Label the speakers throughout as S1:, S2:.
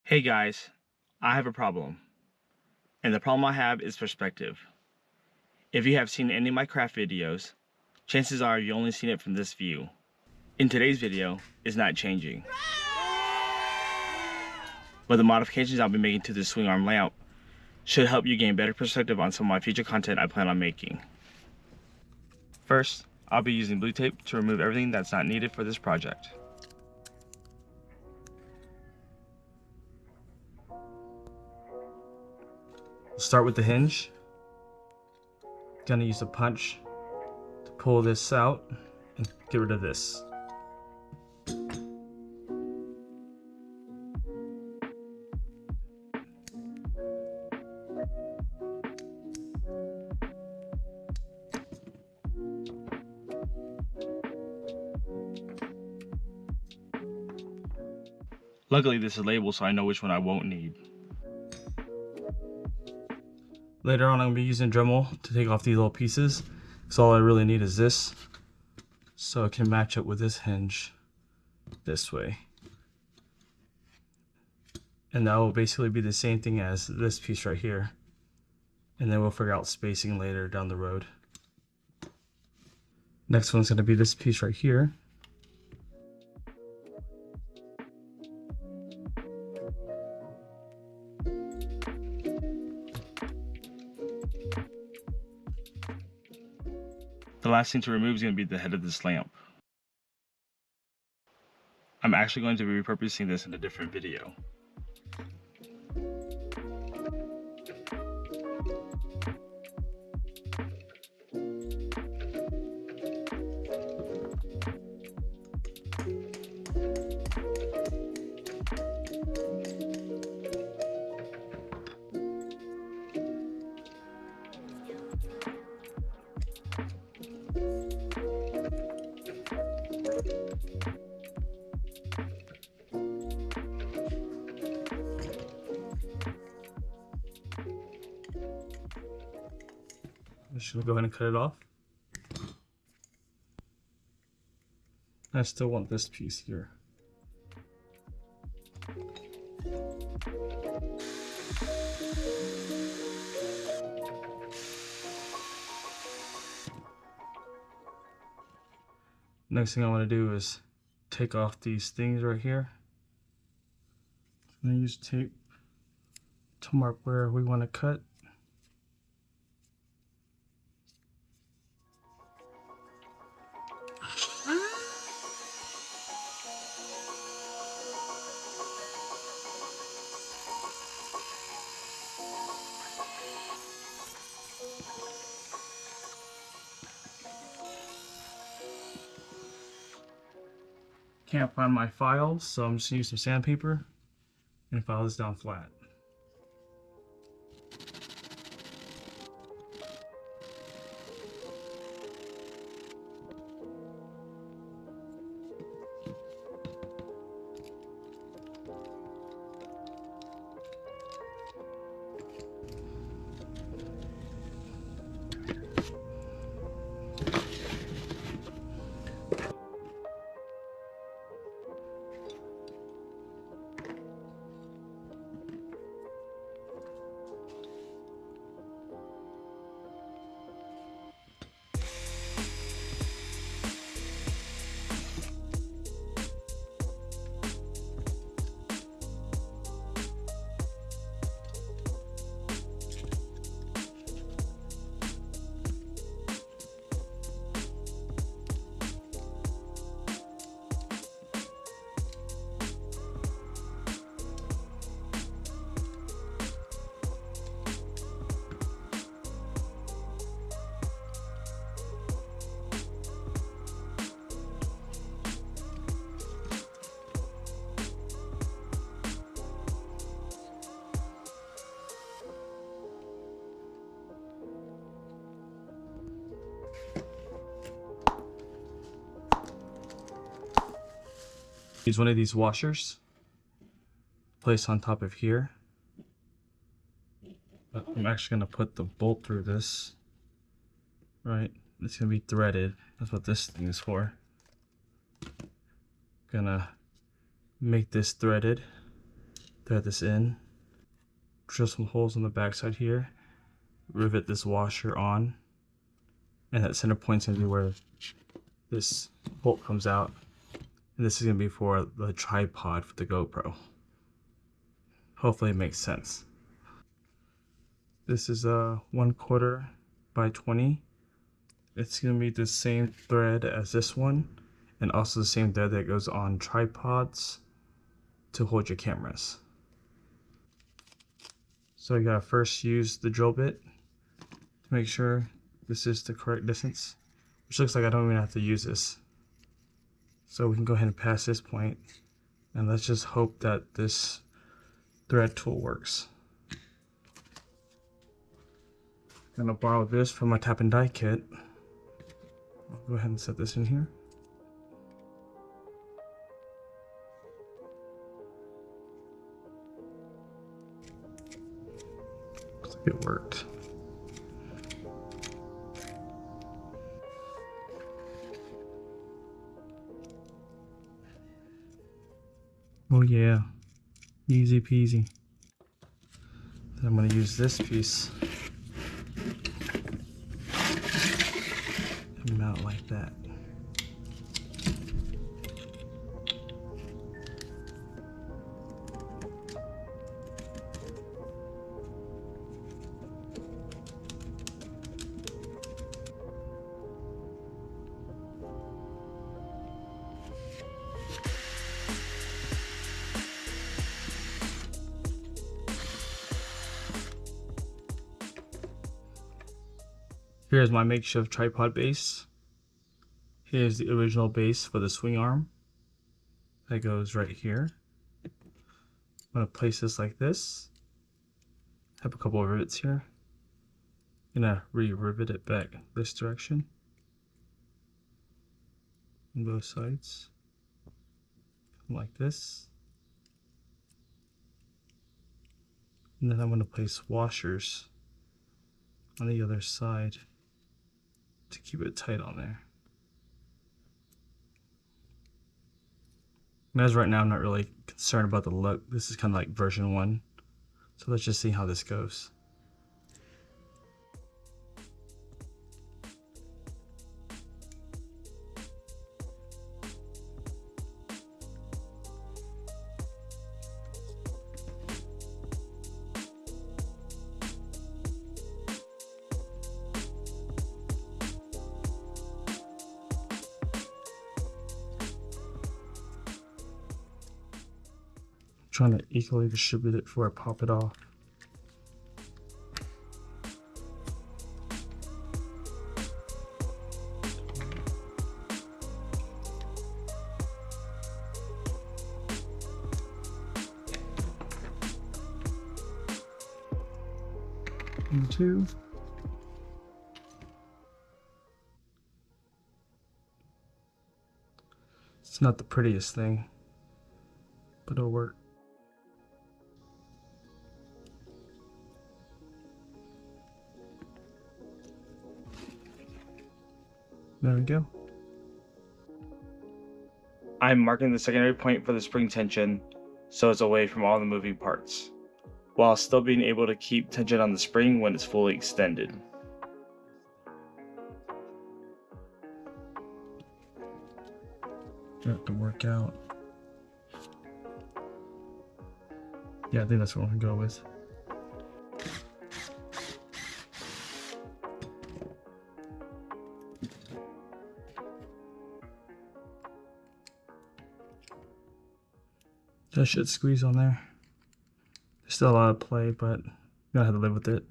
S1: Hey guys, I have a problem. And the problem I have is perspective. If you have seen any of my craft videos, chances are you've only seen it from this view. In today's video, it's not changing. But the modifications I'll be making to this swing arm lamp should help you gain better perspective on some of my future content I plan on making. First, I'll be using blue tape to remove everything that's not needed for this project. We'll start with the hinge. Gonna use a punch to pull this out and get rid of this. Luckily this is labeled so I know which one I won't need. Later on I'm going to be using Dremel to take off these little pieces, because all I really need is this, so it can match up with this hinge this way. And that will basically be the same thing as this piece right here. And then we'll figure out spacing later down the road. Next one's going to be this piece right here. The last thing to remove is going to be the head of this lamp. I'm actually going to be repurposing this in a different video. I'm just going to go ahead and cut it off. I still want this piece here. Next thing I want to do is take off these things right here. I'm going to use tape to mark where we want to cut. Can't find my files, so I'm just gonna use some sandpaper and file this down flat. Use one of these washers, place on top of here. But I'm actually going to put the bolt through this. Right, it's going to be threaded. That's what this thing is for. Gonna make this threaded. thread this in, drill some holes on the back side here, rivet this washer on, and that center point's gonna be where this bolt comes out. And this is gonna be for the tripod for the GoPro. Hopefully it makes sense. This is a 1/4 by 20. It's gonna be the same thread as this one, and also the same thread that goes on tripods to hold your cameras. So you gotta first use the drill bit to make sure this is the correct distance, which looks like I don't even have to use this. So we can go ahead and pass this point, and let's just hope that this thread tool works. I'm gonna borrow this from my tap and die kit. I'll go ahead and set this in here. Looks like it worked. Oh yeah, easy peasy. Then I'm going to use this piece and mount like that. Here's my makeshift tripod base. Here's the original base for the swing arm. That goes right here. I'm going to place this like this. Have a couple of rivets here. I'm going to re-rivet it back this direction on both sides. Like this. And then I'm going to place washers on the other side to keep it tight on there. And as right now, I'm not really concerned about the look. This is kind of like version 1. So let's just see how this goes. Trying to equally distribute it before I pop it off. And 2. It's not the prettiest thing, but it'll work. There we go. I'm marking the secondary point for the spring tension so it's away from all the moving parts, while still being able to keep tension on the spring when it's fully extended. That to work out. Yeah, I think that's what I'm gonna go with. That should squeeze on there. There's still a lot of play, but you gotta have to live with it.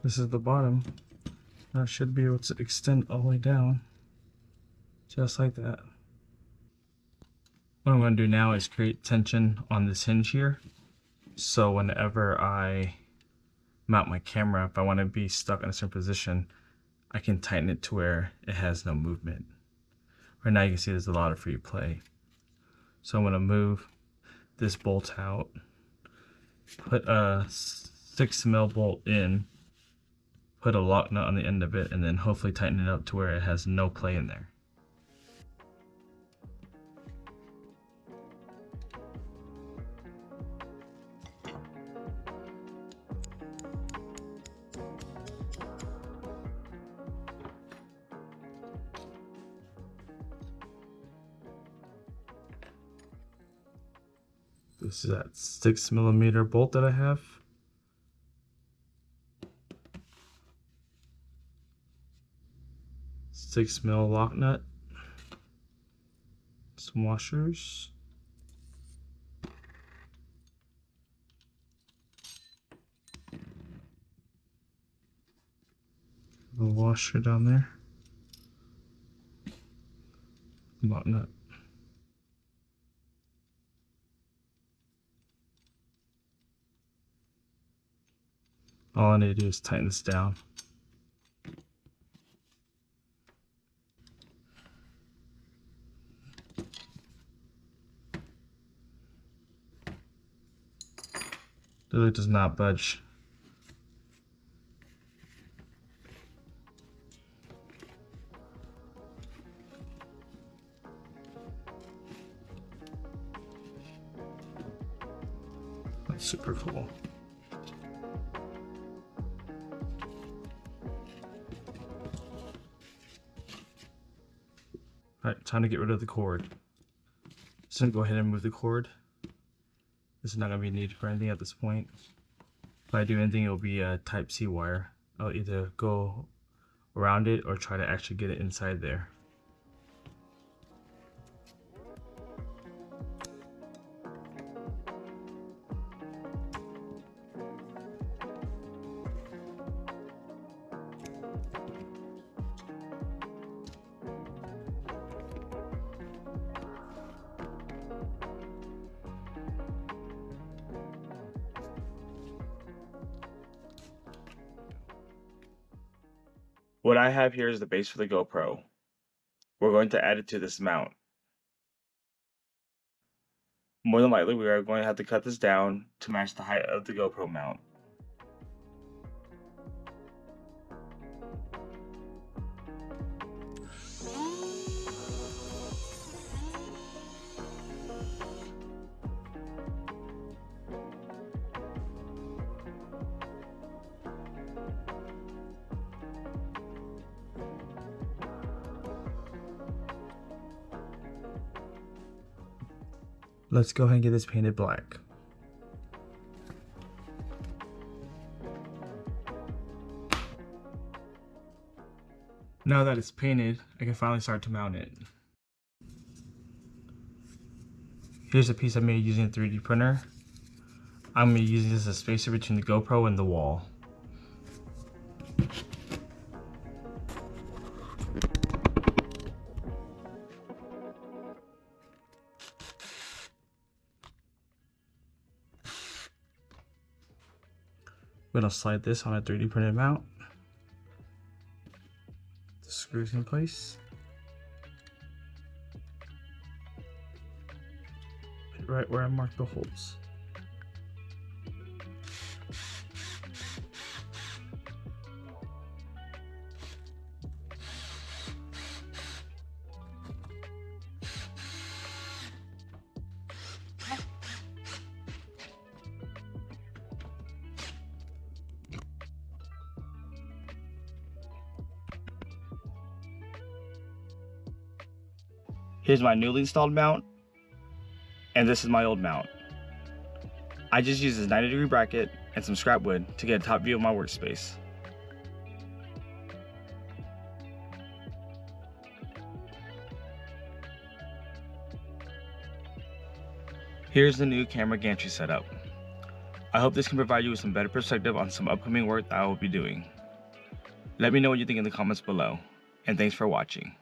S1: This is the bottom. I should be able to extend all the way down, just like that. What I'm going to do now is create tension on this hinge here. So whenever I mount my camera, if I want to be stuck in a certain position, I can tighten it to where it has no movement. Right now you can see there's a lot of free play. So I'm going to move this bolt out, put a 6mm bolt in, put a lock nut on the end of it, and then hopefully tighten it up to where it has no play in there. This is that 6mm bolt that I have. Six mil lock nut. Some washers. A washer down there. Lock nut. All I need to do is tighten this down. The lid does not budge. That's super cool. Alright, time to get rid of the cord. Just gonna go ahead and move the cord. This is not gonna be needed for anything at this point. If I do anything, it'll be a Type-C wire. I'll either go around it or try to actually get it inside there. What I have here is the base for the GoPro. We're going to add it to this mount. More than likely, we are going to have to cut this down to match the height of the GoPro mount. Let's go ahead and get this painted black. Now that it's painted, I can finally start to mount it. Here's a piece I made using a 3D printer. I'm going to be using this as a spacer between the GoPro and the wall. I'm going to slide this on a 3D printed mount. The screws in place. Right where I marked the holes. Here's my newly installed mount, and this is my old mount. I just used this 90-degree bracket and some scrap wood to get a top view of my workspace. Here's the new camera gantry setup. I hope this can provide you with some better perspective on some upcoming work that I will be doing. Let me know what you think in the comments below, and thanks for watching.